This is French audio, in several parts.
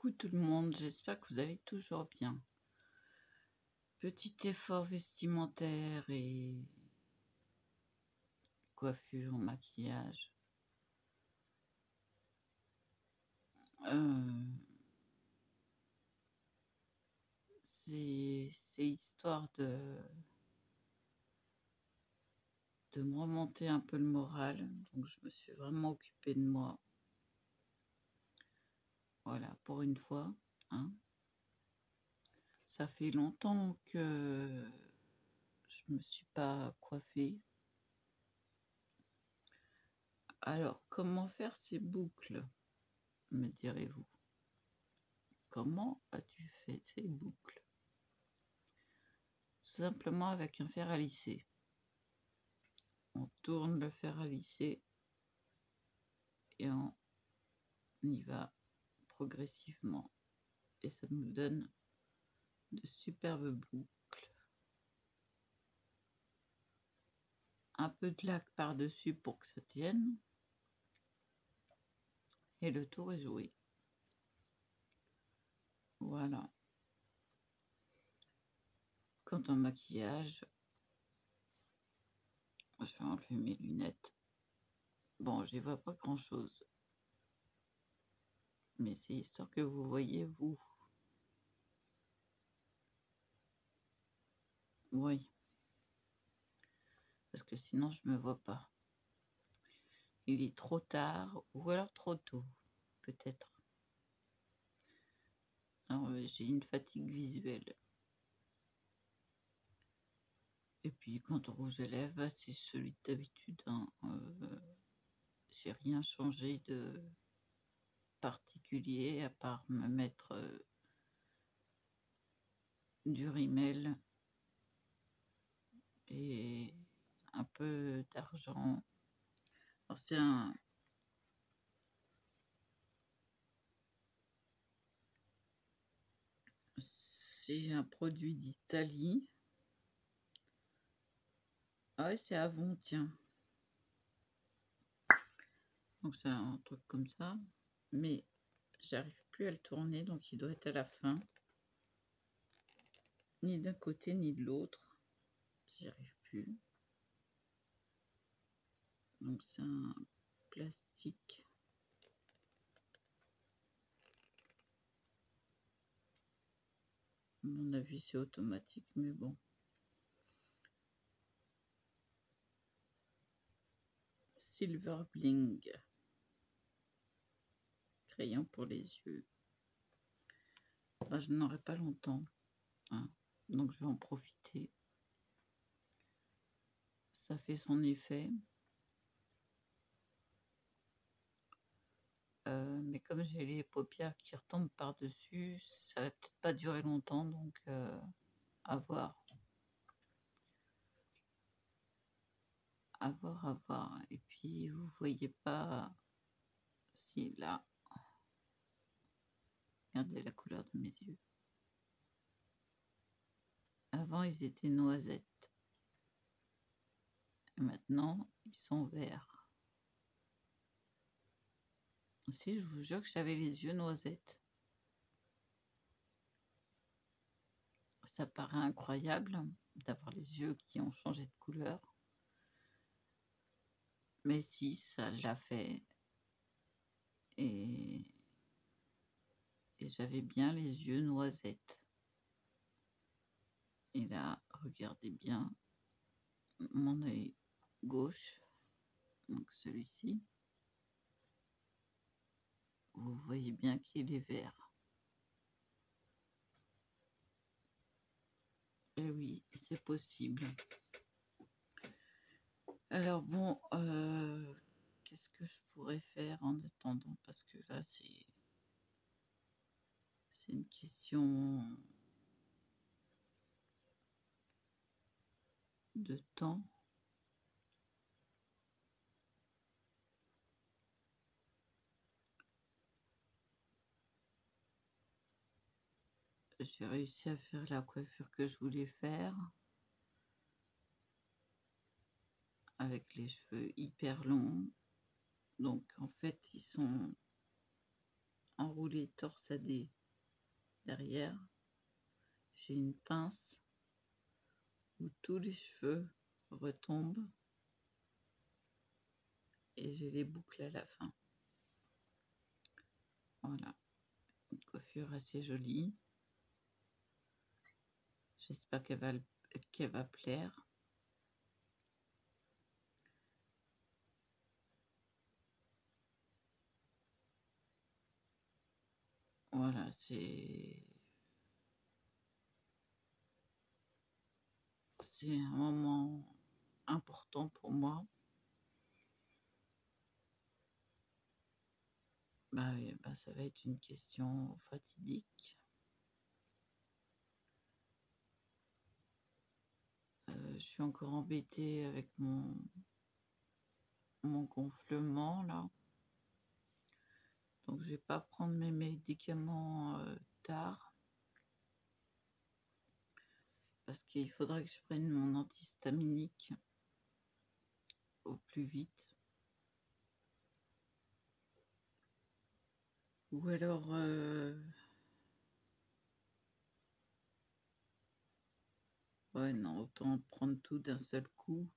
Coucou tout le monde, j'espère que vous allez toujours bien. Petit effort vestimentaire et coiffure, maquillage. C'est histoire de me remonter un peu le moral. Donc je me suis vraiment occupée de moi. Voilà, pour une fois. Hein. Ça fait longtemps que je me suis pas coiffée. Alors, comment faire ces boucles, me direz-vous? Comment as-tu fait ces boucles? Tout simplement avec un fer à lisser. On tourne le fer à lisser et on y va progressivement. Et ça nous donne de superbes boucles. Un peu de lac par-dessus pour que ça tienne. Et le tour est joué. Voilà. Quant au maquillage, je vais enlever mes lunettes. Bon, j'y vois pas grand-chose. Mais c'est histoire que vous voyez, vous. Oui. Parce que sinon, je me vois pas. Il est trop tard ou alors trop tôt, peut-être. Alors, j'ai une fatigue visuelle. Et puis, quant au rouge à lèvres, c'est celui d'habitude. Hein. J'ai rien changé de particulier à part me mettre du rímel et un peu d'argent. Alors, c'est un produit d'Italie. Ah ouais, c'est Avon, tiens. Donc c'est un truc comme ça. Mais j'arrive plus à le tourner, donc il doit être à la fin. Ni d'un côté ni de l'autre. J'y arrive plus. Donc c'est un plastique. À mon avis, c'est automatique, mais bon. Silver Bling. Crayon pour les yeux. Enfin, je n'en aurai pas longtemps. Hein. Donc je vais en profiter. Ça fait son effet. Mais comme j'ai les paupières qui retombent par-dessus, ça va peut-être pas durer longtemps, donc à voir. À voir, à voir. Et puis, vous voyez pas si là, regardez la couleur de mes yeux. Avant, ils étaient noisettes. Et maintenant, ils sont verts. Si, je vous jure que j'avais les yeux noisettes. Ça paraît incroyable d'avoir les yeux qui ont changé de couleur. Mais si, ça l'a fait. Et j'avais bien les yeux noisettes. Et là, regardez bien mon œil gauche, donc celui-ci. Vous voyez bien qu'il est vert. Et oui, c'est possible. Alors bon, qu'est-ce que je pourrais faire en attendant? Parce que là, c'est une question de temps. J'ai réussi à faire la coiffure que je voulais faire. Avec les cheveux hyper longs. Donc en fait, ils sont enroulé torsadé derrière. J'ai une pince où tous les cheveux retombent et j'ai les boucles à la fin. Voilà, une coiffure assez jolie. J'espère qu'elle va plaire. Voilà, c'est un moment important pour moi. Bah oui, bah ça va être une question fatidique. Je suis encore embêtée avec mon gonflement là. Donc je vais pas prendre mes médicaments tard. Parce qu'il faudrait que je prenne mon antihistaminique au plus vite. Ou alors ouais non, autant prendre tout d'un seul coup.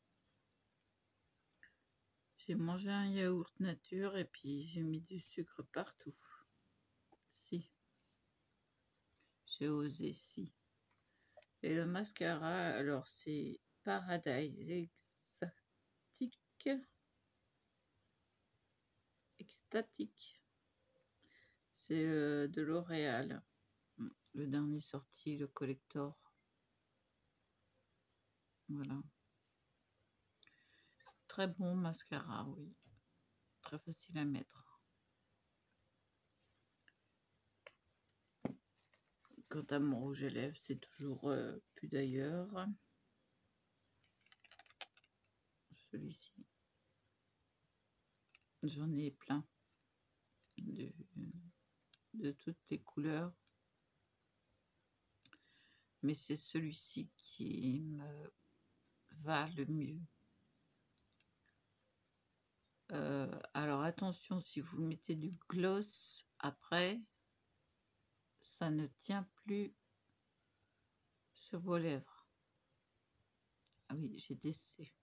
J'ai mangé un yaourt nature et puis j'ai mis du sucre partout. Si. J'ai osé, si. Et le mascara, alors c'est Paradise Extatique. C'est de L'Oréal. Le dernier sorti, le collector. Voilà. Très bon mascara, oui. Très facile à mettre. Quant à mon rouge à lèvres, c'est toujours plus d'ailleurs. Celui-ci. J'en ai plein. De toutes les couleurs. Mais c'est celui-ci qui me va le mieux. Alors attention, si vous mettez du gloss après, ça ne tient plus sur vos lèvres. Ah oui, j'ai testé.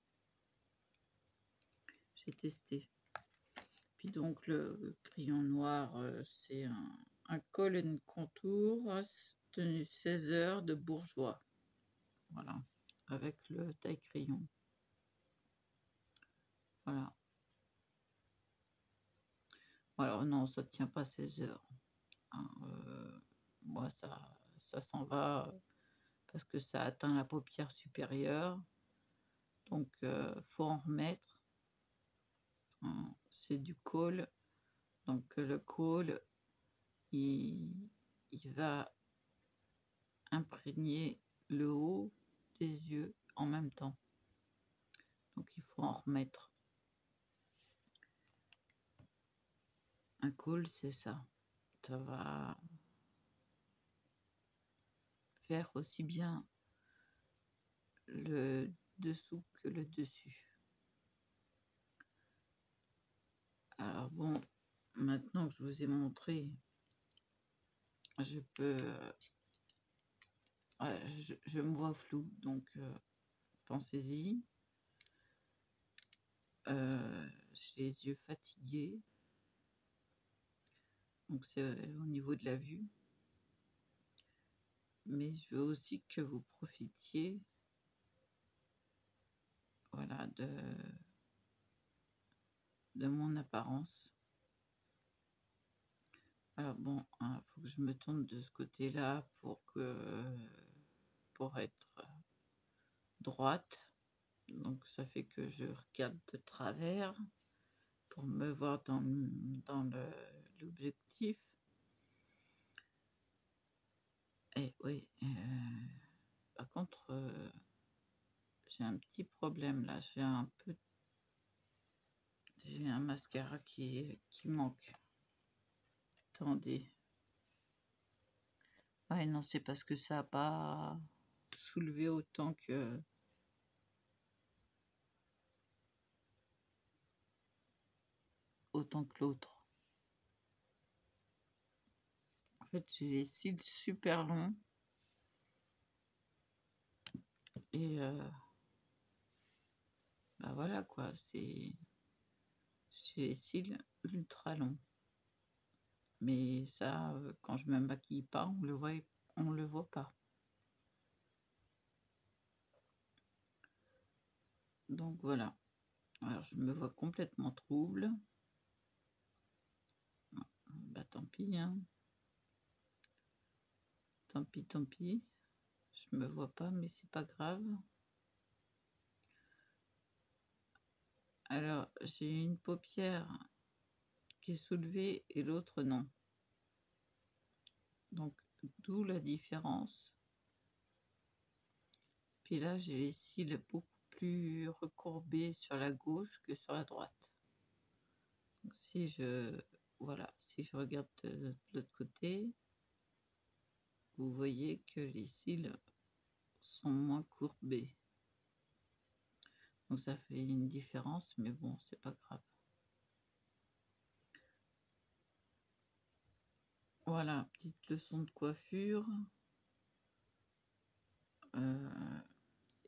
Puis donc le crayon noir, c'est un Col and Contour tenu 16 heures de Bourjois. Voilà, avec le taille crayon. Voilà. Alors non, ça ne tient pas 16 heures. Hein, moi, ça s'en va parce que ça atteint la paupière supérieure. Donc, faut en remettre. Hein, c'est du Col. Donc, le Col, il va imprégner le haut des yeux en même temps. Donc, il faut en remettre. Un Col, c'est ça. Ça va faire aussi bien le dessous que le dessus. Alors bon, maintenant que je vous ai montré, je peux... je me vois flou, donc pensez-y. J'ai les yeux fatigués. Donc c'est au niveau de la vue. Mais je veux aussi que vous profitiez, voilà, de mon apparence. Alors bon, il faut que je me tourne de ce côté-là pour être droite. Donc ça fait que je regarde de travers pour me voir dans l'objectif. Et oui, par contre, j'ai un petit problème là. J'ai un mascara qui manque. Attendez. Ouais, non, c'est parce que ça n'a pas soulevé autant que l'autre. fait, j'ai les cils super longs. Et bah voilà quoi, j'ai les cils ultra longs. Mais ça, quand je me maquille pas, on le voit pas. Donc voilà. Alors je me vois complètement trouble. Bah tant pis, hein. Tant pis, tant pis. Je me vois pas, mais c'est pas grave. Alors, j'ai une paupière qui est soulevée et l'autre non. Donc, d'où la différence. Puis là, j'ai les cils beaucoup plus recourbés sur la gauche que sur la droite. Donc, si je regarde de l'autre côté, vous voyez que les cils sont moins courbés. Donc ça fait une différence, mais bon, c'est pas grave. Voilà, petite leçon de coiffure.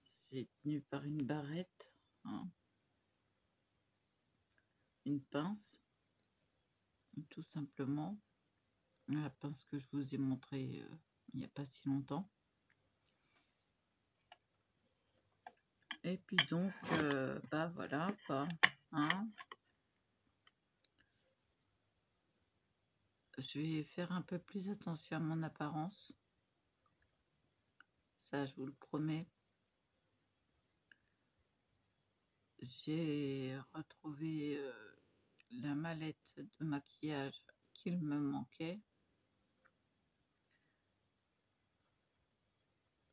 C'est tenu par une barrette, hein, une pince, tout simplement. La pince que je vous ai montrée il n'y a pas si longtemps. Et puis donc, bah voilà, quoi, hein. Je vais faire un peu plus attention à mon apparence. Ça, je vous le promets. J'ai retrouvé la mallette de maquillage qu'il me manquait.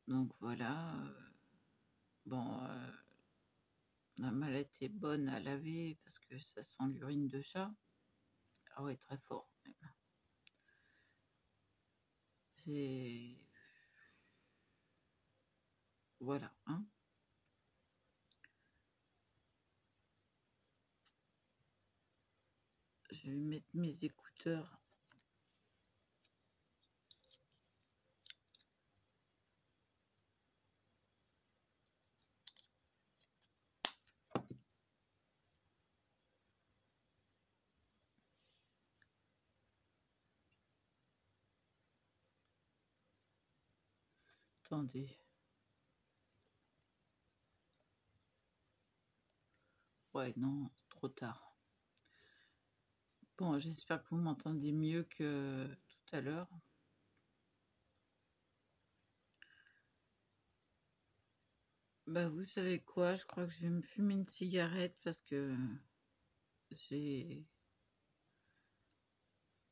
Donc voilà. Bon, la mallette est bonne à laver parce que ça sent l'urine de chat. Ah ouais, très fort même. C'est... Voilà, hein. Je vais mettre mes écouteurs. Attendez. Ouais, non, trop tard. Bon, j'espère que vous m'entendez mieux que tout à l'heure. Bah, vous savez quoi? Je crois que je vais me fumer une cigarette parce que j'ai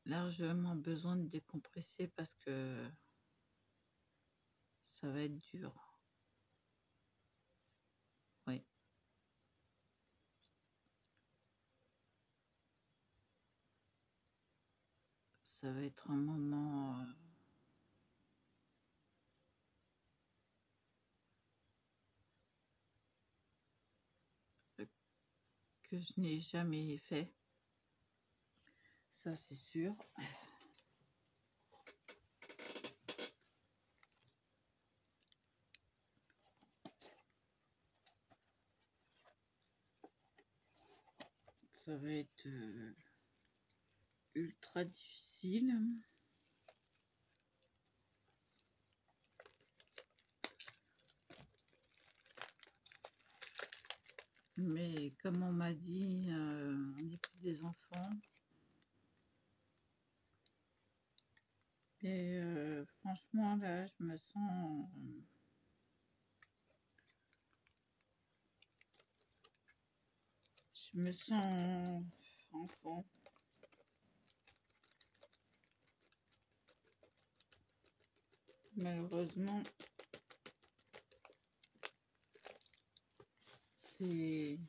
largement besoin de décompresser parce que ça va être dur. Oui. Ça va être un moment que je n'ai jamais fait. Ça, c'est sûr. Ça va être ultra difficile. Mais comme on m'a dit, on n'est plus des enfants. Et franchement, là, je me sens... enfant. Malheureusement, c'est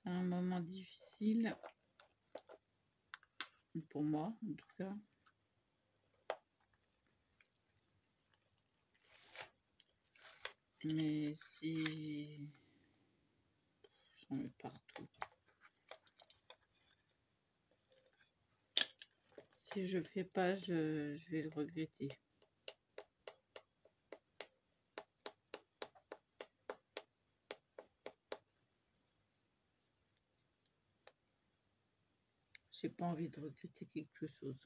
un moment difficile pour moi, en tout cas. Mais si j'en mets partout, si je fais pas, je vais le regretter. J'ai pas envie de regretter quelque chose.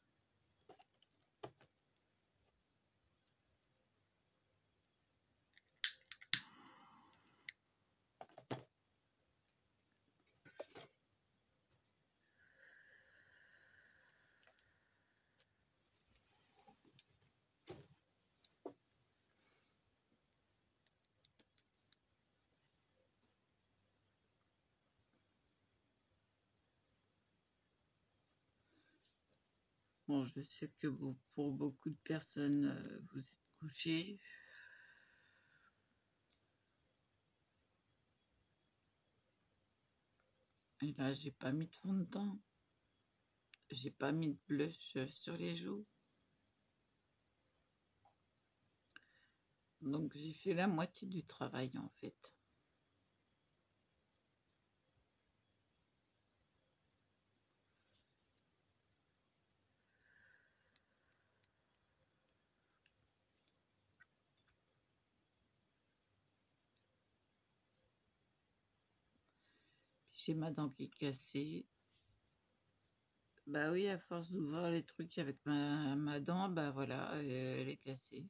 Bon, je sais que pour beaucoup de personnes, vous êtes couchés. Et là, j'ai pas mis de fond de teint. J'ai pas mis de blush sur les joues. Donc, j'ai fait la moitié du travail, en fait. J'ai ma dent qui est cassée. Bah oui, à force d'ouvrir les trucs avec ma dent, bah voilà, elle est cassée.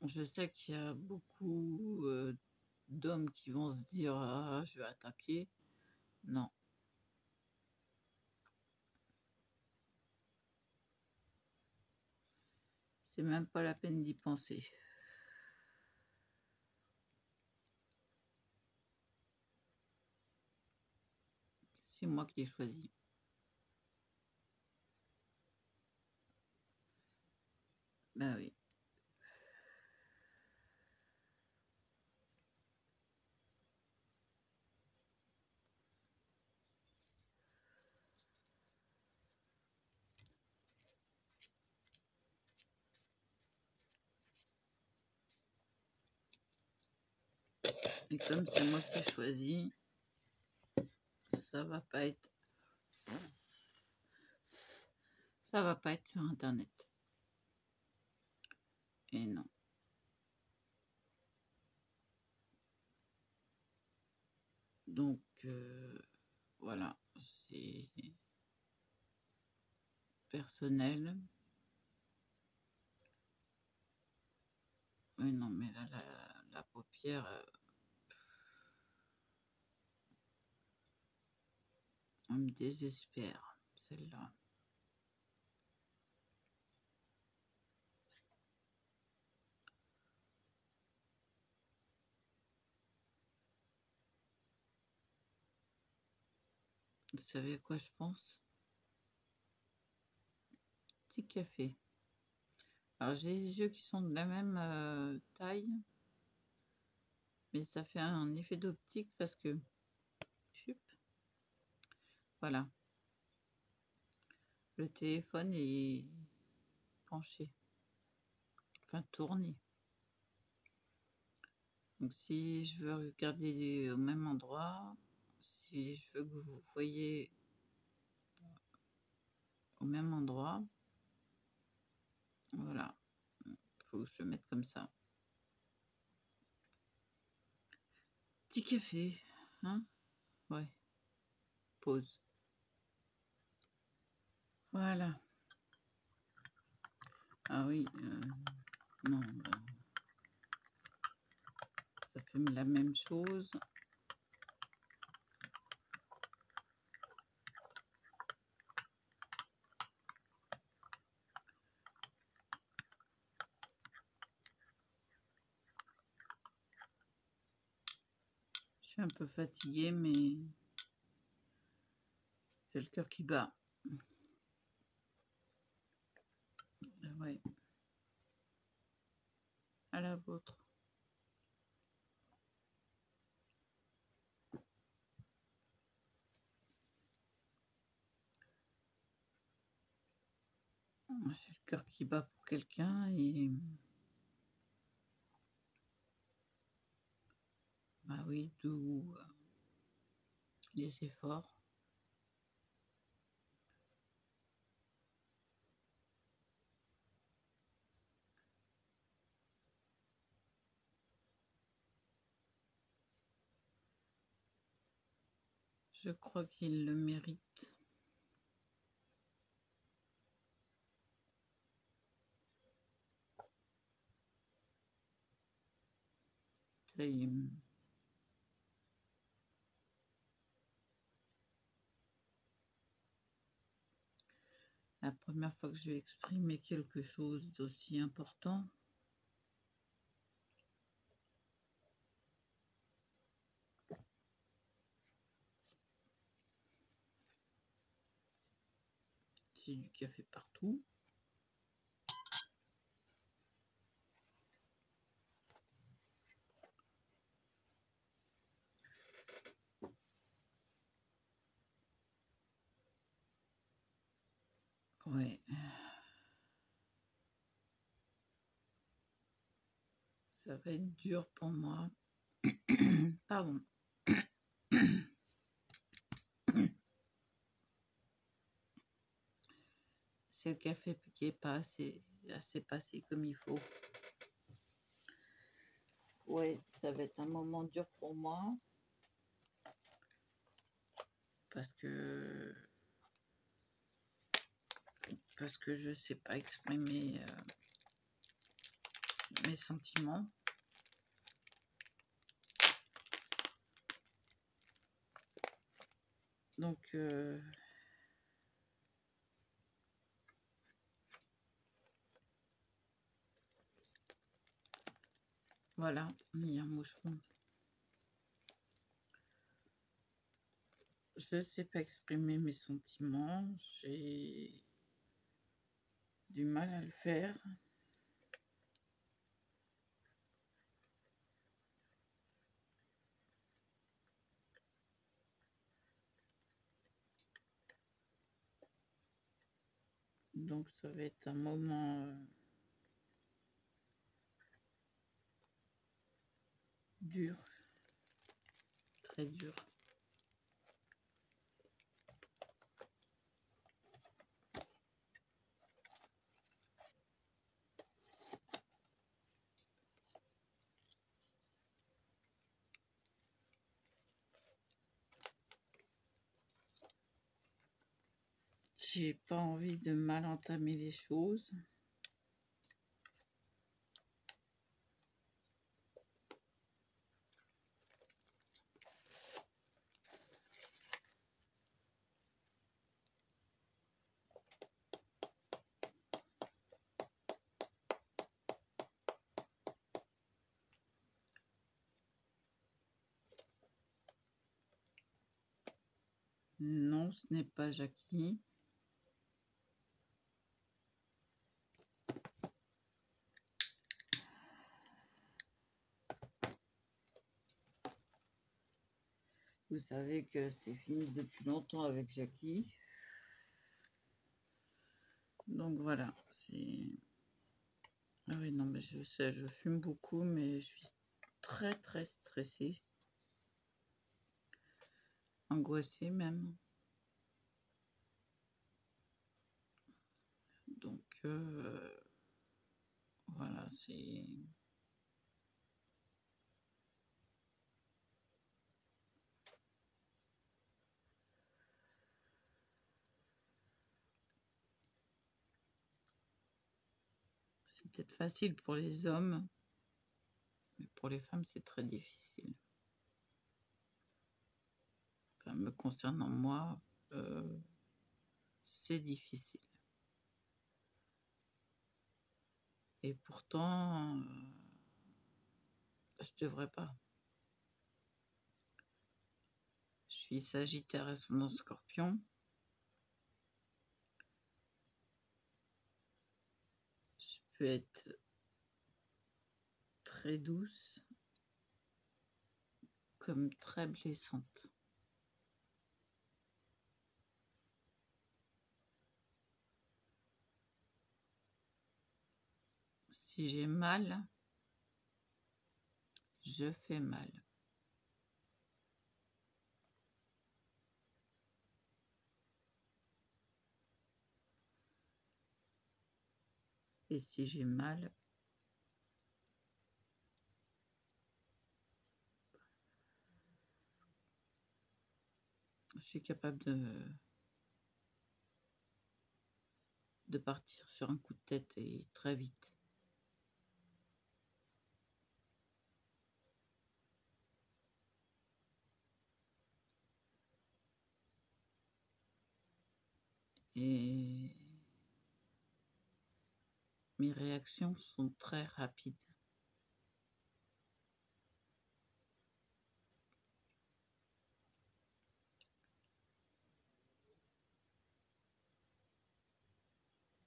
Je sais qu'il y a beaucoup d'hommes qui vont se dire ah, je vais attaquer. Non, c'est même pas la peine d'y penser. C'est moi qui ai choisi. Ben oui. Et comme c'est moi qui ai choisi, ça va pas être sur internet. Et non. Donc voilà, c'est personnel. Oui, non, mais là, la paupière, on me désespère, celle-là. Vous savez à quoi je pense? Petit café. Alors, j'ai les yeux qui sont de la même taille, mais ça fait un effet d'optique parce que, voilà, le téléphone est penché, enfin tourné. Donc, si je veux regarder au même endroit, si je veux que vous voyez au même endroit, voilà, il faut que je le mette comme ça. Petit café, hein? Ouais. Pause. Voilà. Ah oui, non, ça fait la même chose. Je suis un peu fatiguée, mais j'ai le cœur qui bat. Ouais. À la vôtre. C'est le cœur qui bat pour quelqu'un et bah oui, d'où les efforts. Je crois qu'il le mérite. Ça y est. La première fois que je vais exprimer quelque chose d'aussi important. J'ai du café partout. Ouais. Ça va être dur pour moi. Pardon. C'est le café qui est pas assez passé comme il faut. Ouais, ça va être un moment dur pour moi. Parce que je sais pas exprimer mes sentiments. Donc voilà, il y a un moucheron. Je ne sais pas exprimer mes sentiments, j'ai du mal à le faire. Donc ça va être un moment dur, très dur. J'ai pas envie de mal entamer les choses. Non, ce n'est pas Jackie. Vous savez que c'est fini depuis longtemps avec Jackie. Donc voilà, c'est... Ah oui, non, mais je sais, je fume beaucoup, mais je suis très très stressée. Angoissée même. Donc voilà, c'est... C'est peut-être facile pour les hommes, mais pour les femmes, c'est très difficile. Enfin, me concernant moi, c'est difficile. Et pourtant, je devrais pas. Je suis Sagittaire ascendant Scorpion. peut être très douce comme très blessante. Si j'ai mal, je fais mal. Et si j'ai mal, je suis capable de partir sur un coup de tête et très vite. Et mes réactions sont très rapides.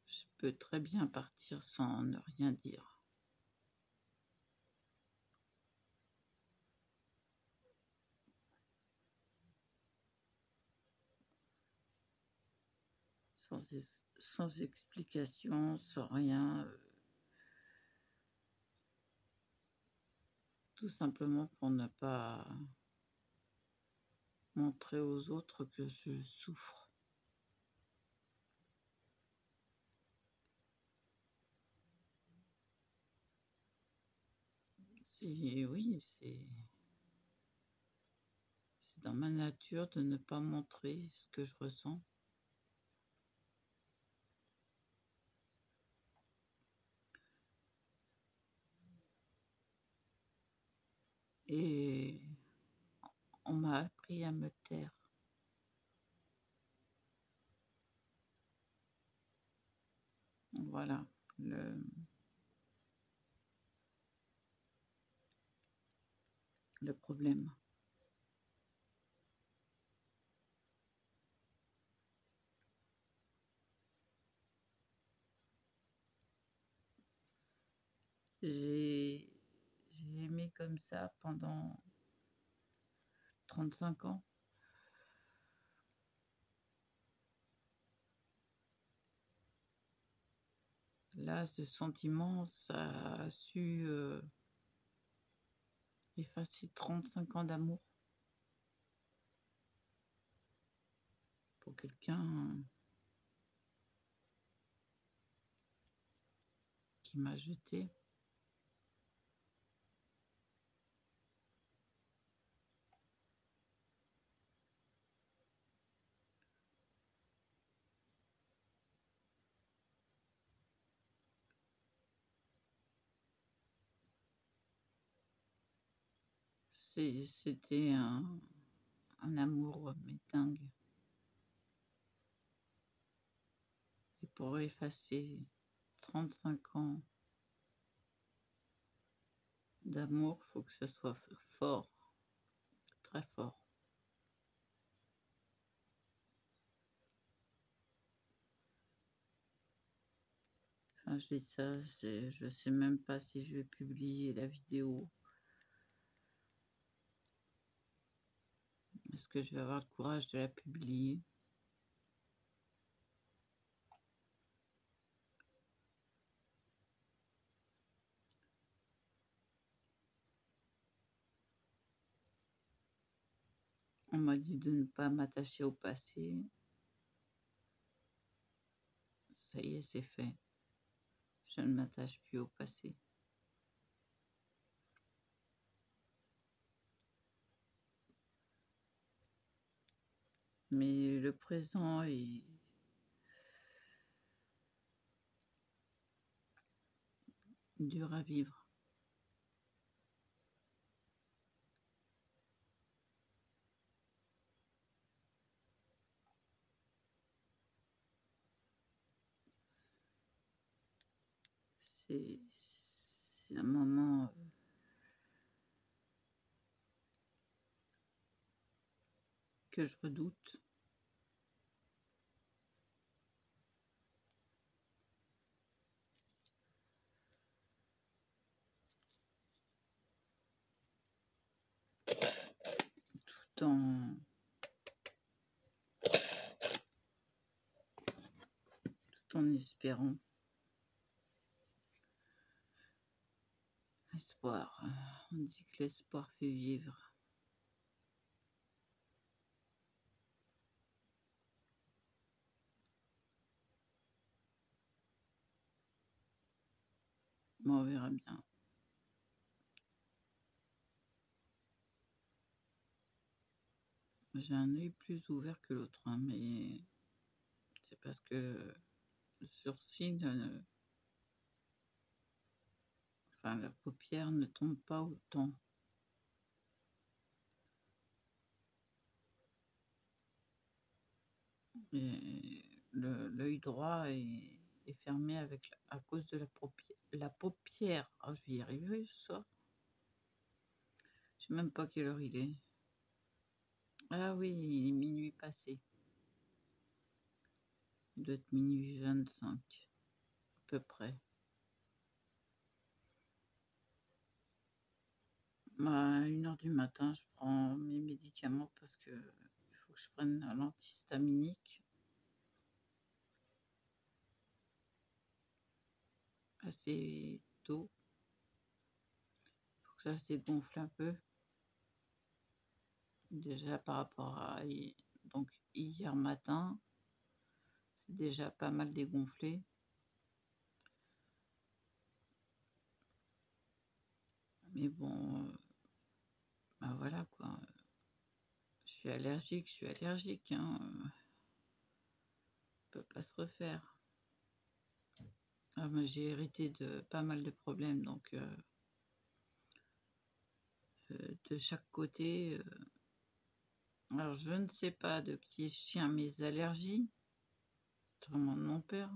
Je peux très bien partir sans ne rien dire. Sans explication, sans rien. Tout simplement pour ne pas montrer aux autres que je souffre. Oui, c'est dans ma nature de ne pas montrer ce que je ressens. Et on m'a appris à me taire. Voilà le problème. J'ai aimé comme ça pendant 35 ans. Là, ce sentiment, ça a su effacer 35 ans d'amour pour quelqu'un qui m'a jeté. C'était un amour, mais dingue. Et pour effacer 35 ans d'amour, faut que ce soit fort, très fort. Enfin, je dis ça, je sais même pas si je vais publier la vidéo. Est-ce que je vais avoir le courage de la publier? On m'a dit de ne pas m'attacher au passé. Ça y est, c'est fait. Je ne m'attache plus au passé. Mais le présent est dur à vivre. C'est un moment que je redoute. en espérant. Espoir. On dit que l'espoir fait vivre. Bon, on verra bien. J'ai un œil plus ouvert que l'autre, hein, mais c'est parce que le sourcil, enfin la paupière ne tombe pas autant. Et l'œil droit est fermé à cause de la paupière. Oh, je vais y arriver ce soir. Je sais même pas quelle heure il est. Ah oui, il est minuit passé. Il doit être minuit 25, à peu près. Bah, à 1h du matin, je prends mes médicaments parce que il faut que je prenne un antihistaminique. Assez tôt. Il faut que ça se dégonfle un peu. Déjà par rapport à donc hier matin, c'est déjà pas mal dégonflé. Mais bon, bah voilà quoi. Je suis allergique, hein. Peut pas se refaire. Ah, moi, j'ai hérité de pas mal de problèmes, donc de chaque côté. Alors, je ne sais pas de qui je tiens mes allergies. Sûrement de mon père.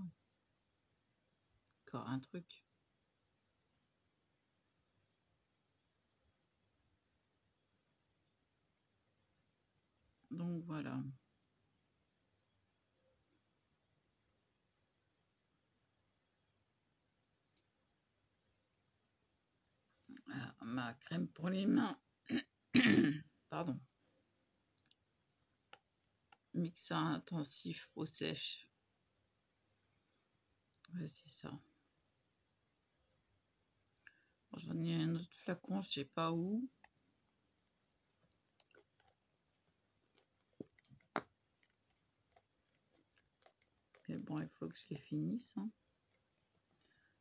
Encore un truc. Donc voilà. Alors, ma crème pour les mains. Pardon. Mixeur intensif peau sèche. Ouais, c'est ça. J'en ai un autre flacon, je sais pas où. Mais bon, il faut que je les finisse. Hein.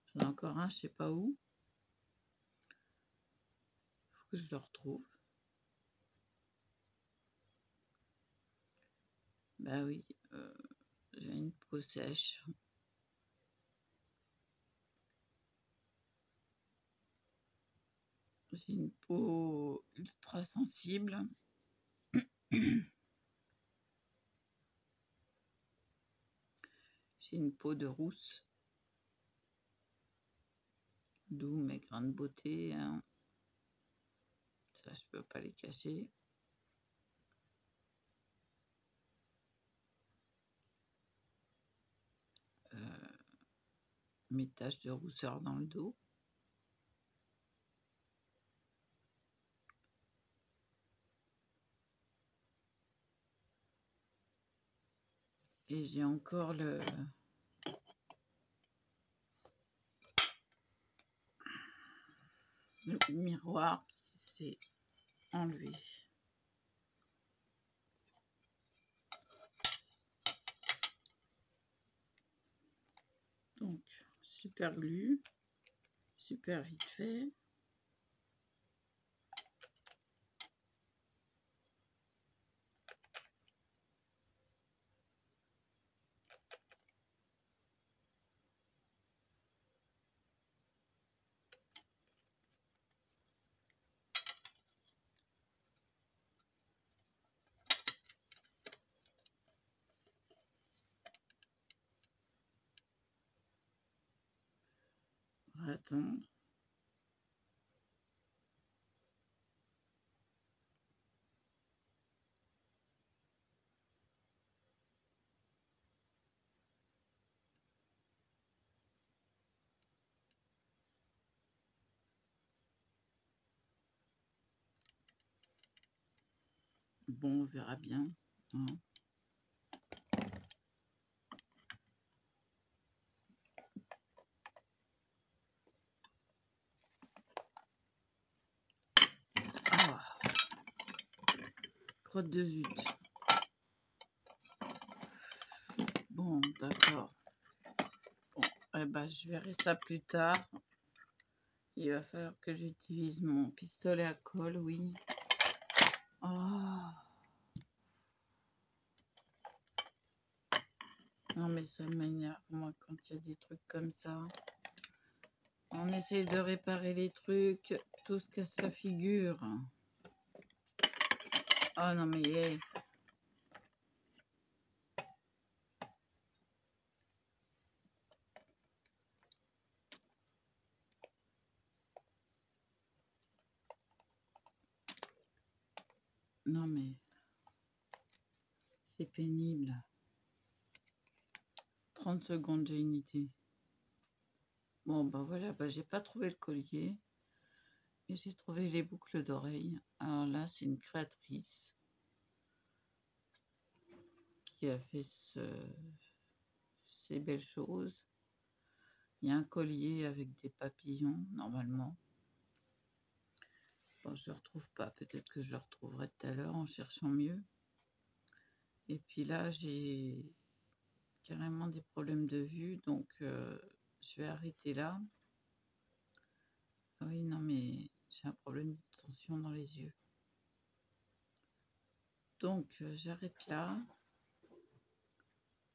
J'en ai encore un, je sais pas où. Il faut que je le retrouve. Bah oui, j'ai une peau sèche. J'ai une peau ultra sensible. J'ai une peau de rousse. D'où mes grains de beauté. Hein. Ça, je peux pas les cacher. Mes taches de rousseur dans le dos. Et j'ai encore le miroir qui s'est enlevé. Donc, super glue, super vite fait. On va attendre. Bon, on verra bien. Hein. Ah, crotte de zut. Bon, d'accord. Bon, eh ben, je verrai ça plus tard. Il va falloir que j'utilise mon pistolet à colle, oui. Oh. Non, mais ça m'énerve, moi, quand il y a des trucs comme ça. On essaye de réparer les trucs, tout se casse la figure. Oh non, mais... Hey. Non, mais... C'est pénible. 30 secondes, j'ai une idée. Bon, ben voilà, ben, j'ai pas trouvé le collier. Et j'ai trouvé les boucles d'oreilles. Alors là, c'est une créatrice qui a fait ces belles choses. Il y a un collier avec des papillons, normalement. Bon, je ne le retrouve pas. Peut-être que je le retrouverai tout à l'heure en cherchant mieux. Et puis là, j'ai carrément des problèmes de vue. Donc, je vais arrêter là. Oui, non, mais j'ai un problème de tension dans les yeux. Donc, j'arrête là.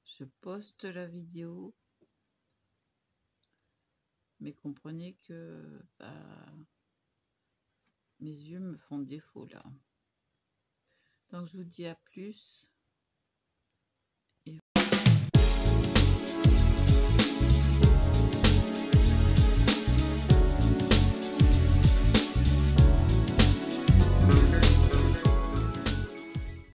Je poste la vidéo. Mais comprenez que mes yeux me font défaut là. Donc je vous dis à plus.